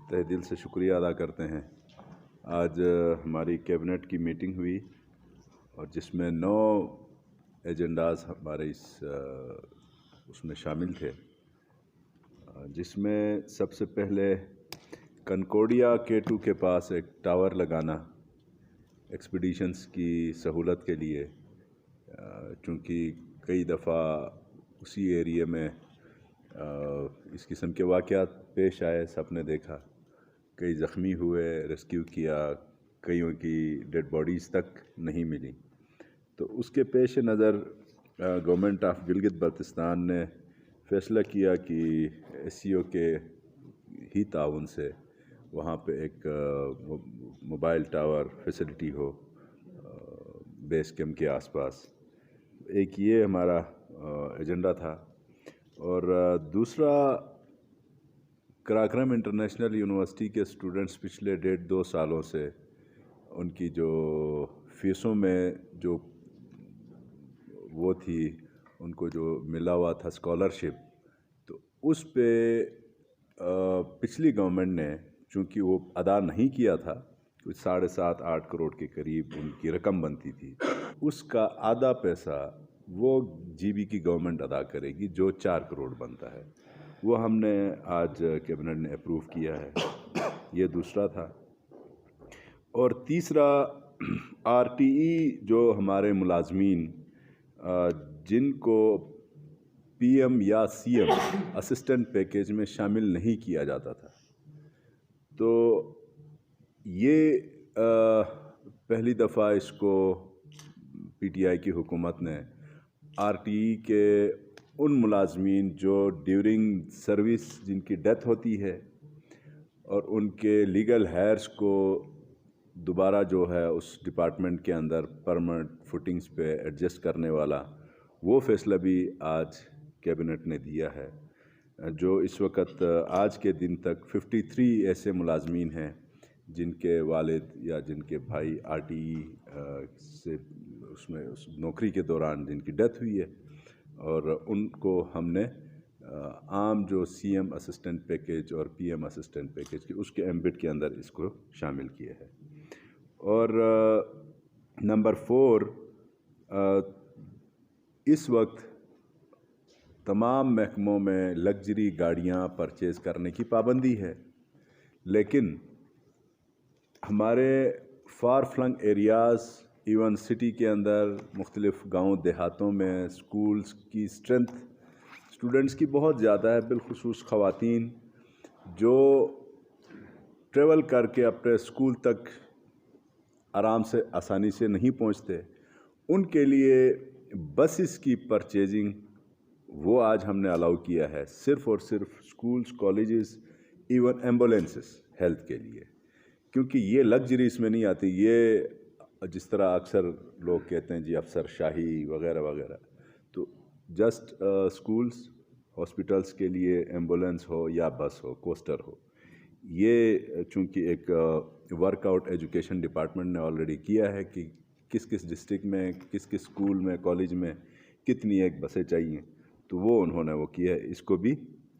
تہ دل سے شکریہ ادا کرتے ہیں۔ آج ہماری کیبنٹ کی میٹنگ ہوئی اور جس میں 9 ایجنڈاز ہمارے اس میں شامل تھے، جس میں سب سے پہلے کنکوڈیا K2 کے پاس ایک ٹاور لگانا ایکسپیڈیشنز کی سہولت کے لیے، چونکہ کئی دفعہ اسی ایریے میں اس قسم کے واقعات پیش آئے، سب نے دیکھا، کئی زخمی ہوئے، ریسکیو کیا، کئیوں کی ڈیڈ باڈیز تک نہیں ملی۔ تو اس کے پیش نظر گورنمنٹ آف گلگت بلتستان نے فیصلہ کیا کہ SCO کے ہی تعاون سے وہاں پہ ایک موبائل ٹاور فیسلٹی ہو بیس کیمپ کے آس پاس۔ ایک یہ ہمارا ایجنڈا تھا، اور دوسرا کراکرم انٹرنیشنل یونیورسٹی کے اسٹوڈنٹس پچھلے 1.5-2 سالوں سے ان کی جو فیسوں میں جو وہ تھی، ان کو جو ملا ہوا تھا اسکالرشپ، تو اس پہ پچھلی گورنمنٹ نے چونکہ وہ ادا نہیں کیا تھا، کچھ 7.5-8 کروڑ کے قریب ان کی رقم بنتی تھی، اس کا آدھا پیسہ وہ GB کی گورنمنٹ ادا کرے گی، جو 4 کروڑ بنتا ہے۔ وہ ہم نے آج کیبنٹ نے اپروو کیا ہے۔ یہ دوسرا تھا۔ اور تیسرا RTE جو ہمارے ملازمین جن کو PM یا CM اسسٹنٹ پیکیج میں شامل نہیں کیا جاتا تھا، تو یہ پہلی دفعہ اس کو PTI کی حکومت نے RTE کے ان ملازمین جو ڈیورنگ سروس جن کی ڈیتھ ہوتی ہے اور ان کے لیگل ہائرس کو دوبارہ جو ہے اس ڈپارٹمنٹ کے اندر پرماننٹ فوٹنگز پہ ایڈجسٹ کرنے والا، وہ فیصلہ بھی آج کیبنٹ نے دیا ہے، جو اس وقت آج کے دن تک 53 ایسے ملازمین ہیں جن کے والد یا جن کے بھائی RTE سے اس نوکری کے دوران جن کی ڈیتھ ہوئی ہے، اور ان کو ہم نے عام جو CM اسسٹنٹ پیکیج اور PM اسسٹنٹ پیکیج کی اس کے ایمبٹ کے اندر اس کو شامل کیا ہے۔ اور نمبر 4، اس وقت تمام محکموں میں لگژری گاڑیاں پرچیز کرنے کی پابندی ہے، لیکن ہمارے for filling areas, even city کے اندر مختلف گاؤں دیہاتوں میں سکولز کی اسٹرینتھ اسٹوڈنٹس کی بہت زیادہ ہے، بالخصوص خواتین جو ٹریول کر کے اپنے اسکول تک آرام سے آسانی سے نہیں پہنچتے، ان کے لیے بسز کی پرچیزنگ وہ آج ہم نے الاؤ کیا ہے، صرف اور صرف schools, colleges, even ambulances health کے لیے، کیونکہ یہ لگژری اس میں نہیں آتی۔ یہ جس طرح اکثر لوگ کہتے ہیں جی افسر شاہی وغیرہ وغیرہ، تو جسٹ سکولز، ہاسپٹلس کے لیے ایمبولینس ہو یا بس ہو، کوسٹر ہو، یہ چونکہ ایک ورک آؤٹ ایجوکیشن ڈپارٹمنٹ نے آلریڈی کیا ہے کہ کس کس ڈسٹرکٹ میں، کس کس اسکول میں، کالج میں کتنی ایک بسیں چاہیے، تو وہ انہوں نے وہ کیا ہے، اس کو بھی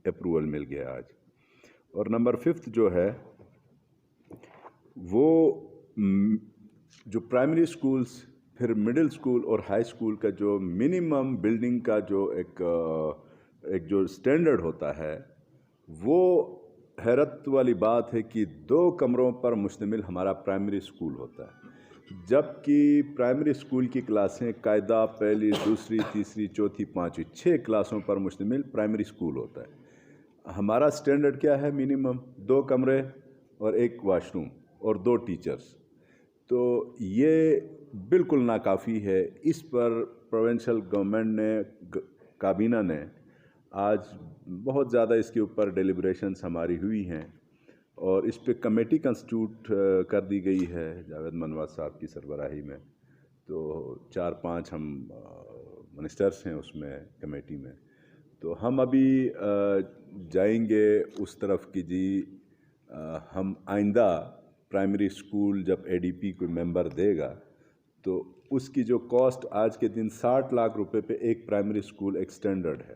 اپروول مل گیا آج۔ اور نمبر 5 جو ہے وہ جو پرائمری سکولز، پھر مڈل سکول اور ہائی سکول کا جو منیمم بلڈنگ کا جو ایک جو اسٹینڈرڈ ہوتا ہے، وہ حیرت والی بات ہے کہ 2 کمروں پر مشتمل ہمارا پرائمری سکول ہوتا ہے، جبکہ پرائمری سکول کی کلاسیں قاعدہ 1، 2، 3، 4، 5 6 کلاسوں پر مشتمل پرائمری سکول ہوتا ہے۔ ہمارا اسٹینڈرڈ کیا ہے؟ منیمم 2 کمرے اور 1 واش روم اور 2 ٹیچرز، تو یہ بالکل ناکافی ہے۔ اس پر پروونشل گورنمنٹ نے، کابینہ نے آج بہت زیادہ اس کے اوپر ڈیلیبریشنز ہماری ہوئی ہیں، اور اس پہ کمیٹی کنسٹیٹیوٹ کر دی گئی ہے جاوید منوال صاحب کی سربراہی میں، تو 4-5 ہم منسٹرز ہیں اس میں کمیٹی میں، تو ہم ابھی جائیں گے اس طرف کہ جی ہم آئندہ پرائمری سکول جب ADP کوئی ممبر دے گا تو اس کی جو کاسٹ آج کے دن 60 لاکھ روپے پہ ایک پرائمری سکول ایک سٹینڈرڈ ہے،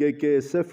KKSF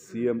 CM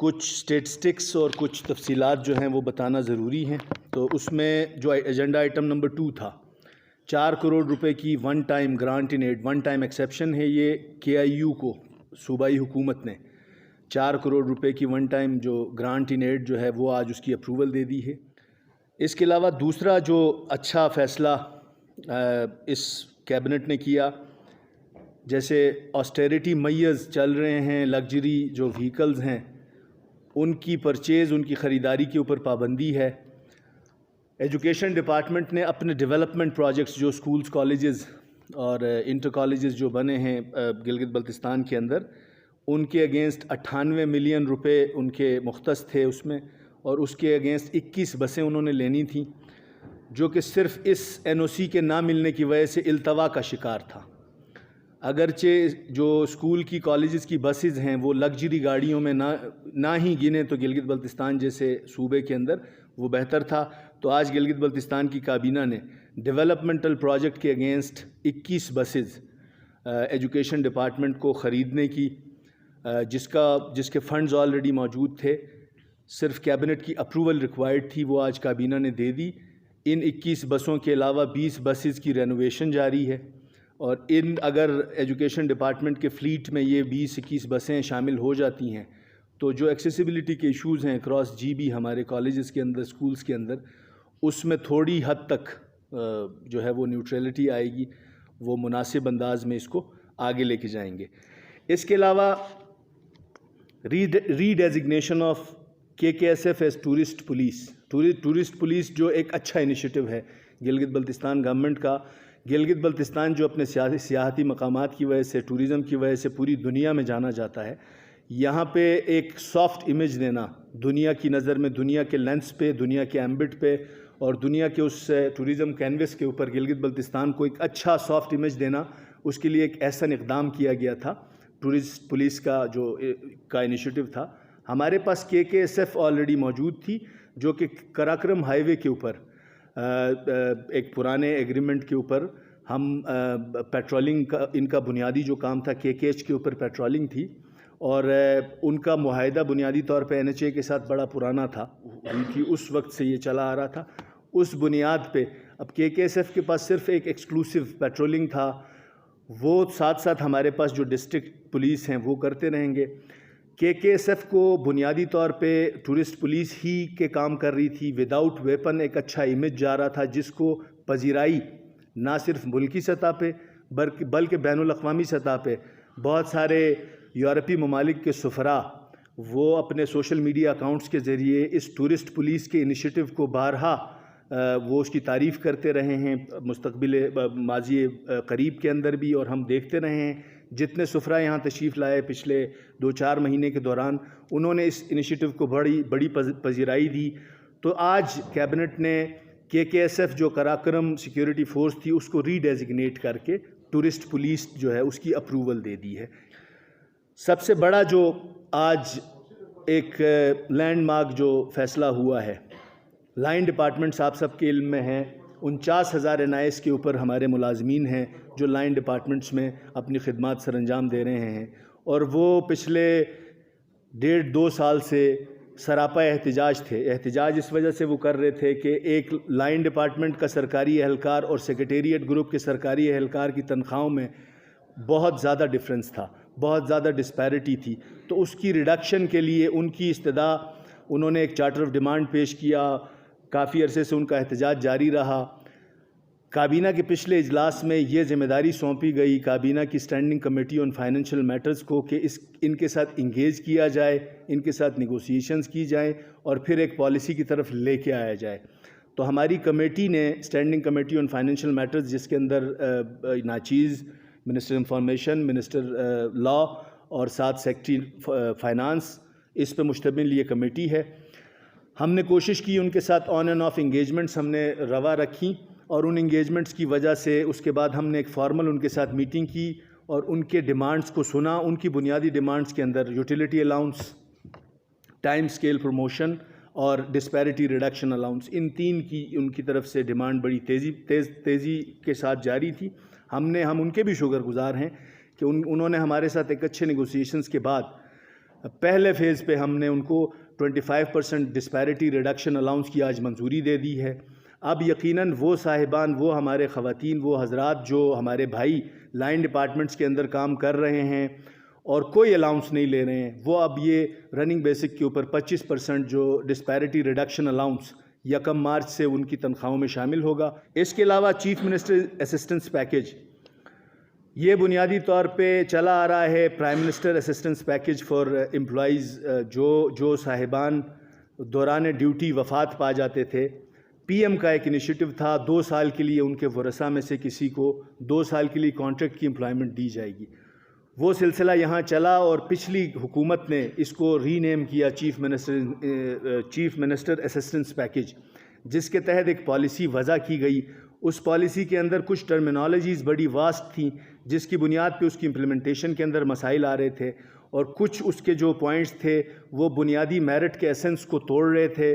کچھ اسٹیٹسٹکس اور کچھ تفصیلات جو ہیں وہ بتانا ضروری ہیں. تو اس میں جو ایجنڈا آئٹم نمبر 2 تھا، 4 کروڑ روپے کی ون ٹائم گرانٹ ان ایڈ، ون ٹائم ایکسیپشن ہے یہ KIU کو، صوبائی حکومت نے 4 کروڑ روپے کی ون ٹائم جو گرانٹ ان ایڈ جو ہے وہ آج اس کی اپروول دے دی ہے. اس کے علاوہ دوسرا جو اچھا فیصلہ اس کیبنٹ نے کیا، جیسے آسٹیریٹی میئرز چل رہے ہیں، لگژری جو وہیکلز ہیں ان کی پرچیز، ان کی خریداری کے اوپر پابندی ہے. ایجوکیشن ڈپارٹمنٹ نے اپنے ڈیولپمنٹ پروجیکٹس جو سکولز، کالجز اور انٹر کالجز جو بنے ہیں گلگت بلتستان کے اندر، ان کے اگینسٹ 98 ملین روپے ان کے مختص تھے اس میں، اور اس کے اگینسٹ 21 بسیں انہوں نے لینی تھیں، جو کہ صرف اس NOC کے نہ ملنے کی وجہ سے التوا کا شکار تھا. اگرچہ جو اسکول کی، کالجز کی بسز ہیں وہ لگژری گاڑیوں میں نہ ہی گنے تو گلگت بلتستان جیسے صوبے کے اندر وہ بہتر تھا. تو آج گلگت بلتستان کی کابینہ نے ڈیولپمنٹل پروجیکٹ کے اگینسٹ 21 بسز ایجوکیشن ڈپارٹمنٹ کو خریدنے کی، جس کے فنڈز آلریڈی موجود تھے، صرف کیبنٹ کی اپروول ریکوائرڈ تھی، وہ آج کابینہ نے دے دی. ان 21 بسوں کے علاوہ 20 بسز کی رینوویشن جاری ہے، اور اگر ایجوکیشن ڈپارٹمنٹ کے فلیٹ میں یہ 20-21 بسیں شامل ہو جاتی ہیں تو جو ایکسیسیبلٹی کے ایشوز ہیں اکراس GB ہمارے کالجز کے اندر، سکولز کے اندر، اس میں تھوڑی حد تک جو ہے وہ نیوٹرلٹی آئے گی، وہ مناسب انداز میں اس کو آگے لے کے جائیں گے. اس کے علاوہ redesignation of KKSF as tourist police. Tourist police جو ایک اچھا انیشیٹو ہے گلگت بلتستان گورنمنٹ کا. گلگت بلتستان جو اپنے سیاحتی مقامات کی وجہ سے، ٹوریزم کی وجہ سے پوری دنیا میں جانا جاتا ہے، یہاں پہ ایک سافٹ امیج دینا دنیا کی نظر میں، دنیا کے لینس پہ، دنیا کے ایمبٹ پہ، اور دنیا کے اس ٹوریزم کینوس کے اوپر گلگت بلتستان کو ایک اچھا سافٹ امیج دینا، اس کے لیے ایک ایسا اقدام کیا گیا تھا ٹورسٹ پولیس کا کا انیشیٹو تھا. ہمارے پاس KKSF آلریڈی موجود تھی، جو کہ کراکرم ہائی وے کے اوپر ایک پرانے ایگریمنٹ کے اوپر ہم پیٹرولنگ کا، ان کا بنیادی جو کام تھا KKH کے اوپر پیٹرولنگ تھی، اور ان کا معاہدہ بنیادی طور پہ NHA کے ساتھ بڑا پرانا تھا، کیونکہ اس وقت سے یہ چلا آ رہا تھا. اس بنیاد پہ اب KKSF کے پاس صرف ایک ایکسکلوسیو پیٹرولنگ تھا، وہ ساتھ ساتھ ہمارے پاس جو ڈسٹرکٹ پولیس ہیں وہ کرتے رہیں گے. KKSF کو بنیادی طور پہ ٹورسٹ پولیس ہی کے کام کر رہی تھی، وداؤٹ ویپن ایک اچھا امیج جا رہا تھا، جس کو پذیرائی نہ صرف ملکی سطح پہ بلکہ بین الاقوامی سطح پہ بہت سارے یورپی ممالک کے سفراء وہ اپنے سوشل میڈیا اکاؤنٹس کے ذریعے اس ٹورسٹ پولیس کے انیشیٹو کو بارہا وہ اس کی تعریف کرتے رہے ہیں، مستقبل ماضی قریب کے اندر بھی، اور ہم دیکھتے رہے ہیں جتنے سفراء یہاں تشریف لائے پچھلے 2-4 مہینے کے دوران، انہوں نے اس انیشیٹو کو بڑی پذیرائی دی. تو آج کیبنٹ نے KKSF جو کراکرم سیکیورٹی فورس تھی اس کو ری ڈیزگنیٹ کر کے ٹورسٹ پولیس جو ہے اس کی اپروول دے دی ہے. سب سے بڑا جو آج ایک لینڈ مارک جو فیصلہ ہوا ہے، لائن ڈپارٹمنٹس آپ سب کے علم میں ہیں، 49,000 NIS کے اوپر ہمارے ملازمین ہیں جو لائن ڈپارٹمنٹس میں اپنی خدمات سر انجام دے رہے ہیں، اور وہ پچھلے 1.5-2 سال سے سراپا احتجاج تھے. احتجاج اس وجہ سے وہ کر رہے تھے کہ ایک لائن ڈپارٹمنٹ کا سرکاری اہلکار اور سیکریٹریٹ گروپ کے سرکاری اہلکار کی تنخواہوں میں بہت زیادہ ڈفرینس تھا، بہت زیادہ ڈسپیرٹی تھی. تو اس کی ریڈکشن کے لیے ان کی استدعا، انہوں نے ایک چارٹر آف ڈیمانڈ پیش کیا. کافی عرصے سے ان کا احتجاج جاری رہا. کابینہ کے پچھلے اجلاس میں یہ ذمہ داری سونپی گئی کابینہ کی standing committee on financial matters کو کہ ان کے ساتھ انگیج کیا جائے، ان کے ساتھ نیگوسیشنز کی جائیں، اور پھر ایک پالیسی کی طرف لے کے آیا جائے. تو ہماری کمیٹی نے، standing committee on financial matters, جس کے اندر ناچیز، منسٹر انفارمیشن، منسٹر لا اور ساتھ سیکرٹری فائنانس، اس پہ مشتمل یہ کمیٹی ہے. ہم نے کوشش کی ان کے ساتھ آن اینڈ آف انگیجمنٹس ہم نے روا رکھی، اور ان انگیجمنٹس کی وجہ سے اس کے بعد ہم نے ایک فارمل ان کے ساتھ میٹنگ کی اور ان کے ڈیمانڈز کو سنا. ان کی بنیادی ڈیمانڈز کے اندر utility allowance, time scale promotion اور ڈسپیرٹی ریڈکشن الاؤنس، ان 3 کی ان کی طرف سے ڈیمانڈ بڑی تیزی کے ساتھ جاری تھی. ہم ان کے بھی شکر گزار ہیں کہ انہوں نے ہمارے ساتھ ایک اچھے نیگوسیشنز کے بعد پہلے فیز پہ ہم نے ان کو 25% ڈسپیرٹی ریڈکشن الاؤنس کی آج منظوری دے دی ہے. اب یقیناً وہ صاحبان، وہ ہمارے خواتین، وہ حضرات جو ہمارے بھائی لائن ڈپارٹمنٹس کے اندر کام کر رہے ہیں اور کوئی الاؤنس نہیں لے رہے ہیں، وہ اب یہ رننگ بیسک کے اوپر 25% جو ڈسپیرٹی ریڈکشن الاؤنس 1 مارچ سے ان کی تنخواہوں میں شامل ہوگا. اس کے علاوہ چیف منسٹر اسسٹنس پیکیج یہ بنیادی طور پہ چلا آ رہا ہے. Prime minister assistance package for employees جو صاحبان دوران ڈیوٹی وفات پا جاتے تھے، پی ایم کا ایک انیشیٹو تھا 2 سال کے لیے ان کے ورثاء میں سے کسی کو 2 سال کے لیے کانٹریکٹ کی امپلائمنٹ دی جائے گی. وہ سلسلہ یہاں چلا اور پچھلی حکومت نے اس کو ری نیم کیا چیف منسٹر اسسٹنس پیکیج، جس کے تحت ایک پالیسی وضع کی گئی. اس پالیسی کے اندر کچھ ٹرمینالوجیز بڑی واسٹ تھیں جس کی بنیاد پہ اس کی امپلیمنٹیشن کے اندر مسائل آ رہے تھے، اور کچھ اس کے جو پوائنٹس تھے وہ بنیادی میرٹ کے ایسنس کو توڑ رہے تھے.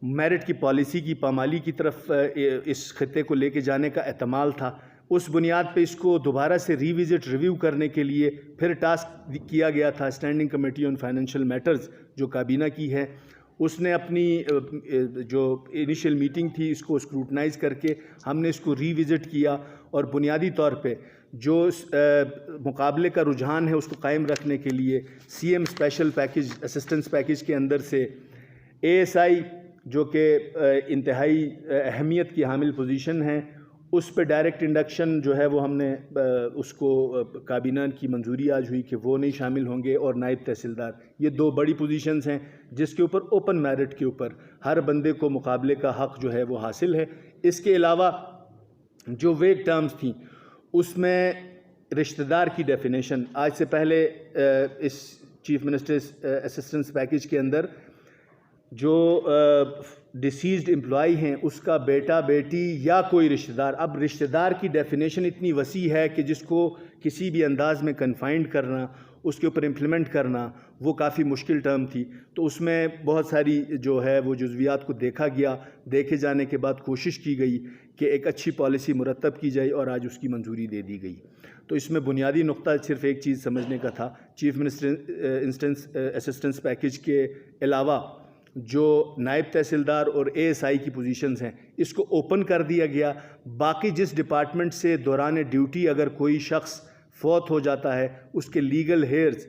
میرٹ کی پالیسی کی پامالی کی طرف اس خطے کو لے کے جانے کا احتمال تھا. اس بنیاد پہ اس کو دوبارہ سے ریویو کرنے کے لیے پھر ٹاسک کیا گیا تھا standing committee on financial matters جو کابینہ کی ہے. اس نے اپنی جو انیشیل میٹنگ تھی اس کو اسکروٹنائز کر کے ہم نے اس کو ریوزٹ کیا، اور بنیادی طور پہ جو مقابلے کا رجحان ہے اس کو قائم رکھنے کے لیے C M special package assistance package کے اندر سے اے ایس آئی جو کہ انتہائی اہمیت کی حامل پوزیشن ہے، اس پہ ڈائریکٹ انڈکشن جو ہے وہ ہم نے اس کو کابینہ کی منظوری آج ہوئی کہ وہ نہیں شامل ہوں گے، اور نائب تحصیلدار. یہ 2 بڑی پوزیشنز ہیں جس کے اوپر اوپن میرٹ کے اوپر ہر بندے کو مقابلے کا حق جو ہے وہ حاصل ہے. اس کے علاوہ جو ویگ ٹرمز تھیں اس میں رشتہ دار کی ڈیفینیشن آج سے پہلے اس چیف منسٹر اسسٹنس پیکیج کے اندر جو ڈیسیزڈ امپلائی ہیں اس کا بیٹا بیٹی یا کوئی رشتہ دار، اب رشتہ دار کی ڈیفینیشن اتنی وسیع ہے کہ جس کو کسی بھی انداز میں کنفائنڈ کرنا، اس کے اوپر امپلیمنٹ کرنا وہ کافی مشکل ٹرم تھی. تو اس میں بہت ساری جو ہے وہ جزویات کو دیکھا گیا، دیکھے جانے کے بعد کوشش کی گئی کہ ایک اچھی پالیسی مرتب کی جائے، اور آج اس کی منظوری دے دی گئی. تو اس میں بنیادی نقطہ صرف ایک چیز سمجھنے کا تھا، چیف منسٹر اسسٹنس پیکیج کے علاوہ جو نائب تحصیلدار اور اے ایس آئی کی پوزیشنز ہیں اس کو اوپن کر دیا گیا. باقی جس ڈپارٹمنٹ سے دوران ڈیوٹی اگر کوئی شخص فوت ہو جاتا ہے اس کے لیگل ہیئرز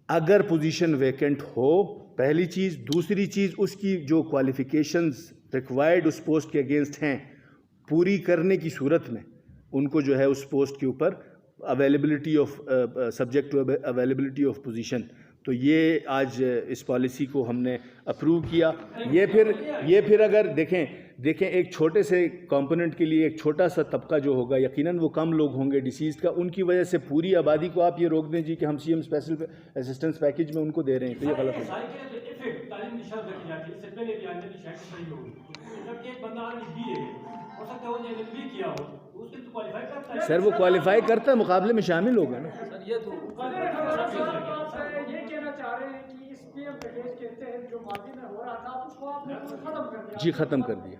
اگر پوزیشن ویکنٹ ہو، پہلی چیز. دوسری چیز اس کی جو کوالیفیکیشنز ریکوائرڈ اس پوسٹ کے اگینسٹ ہیں پوری کرنے کی صورت میں ان کو جو ہے اس پوسٹ کے اوپر availability of subject to availability of position. تو یہ آج اس پالیسی کو ہم نے اپروو کیا. یہ پھر اگر دیکھیں ایک چھوٹے سے کمپوننٹ کے لیے ایک چھوٹا سا طبقہ جو ہوگا یقیناً وہ کم لوگ ہوں گے ڈیسیزڈ کا، ان کی وجہ سے پوری آبادی کو آپ یہ روک دیں جی کہ ہم C M special assistance package میں ان کو دے رہے ہیں، تو یہ غلط ہے. سر وہ کوالیفائی کرتا ہے مقابلے میں شامل ہوگا نا. جی ختم کر دیا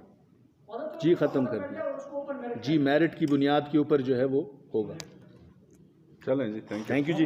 جی میرٹ کی بنیاد کے اوپر جو ہے وہ ہوگا. چلیں جی، تھینک یو جی.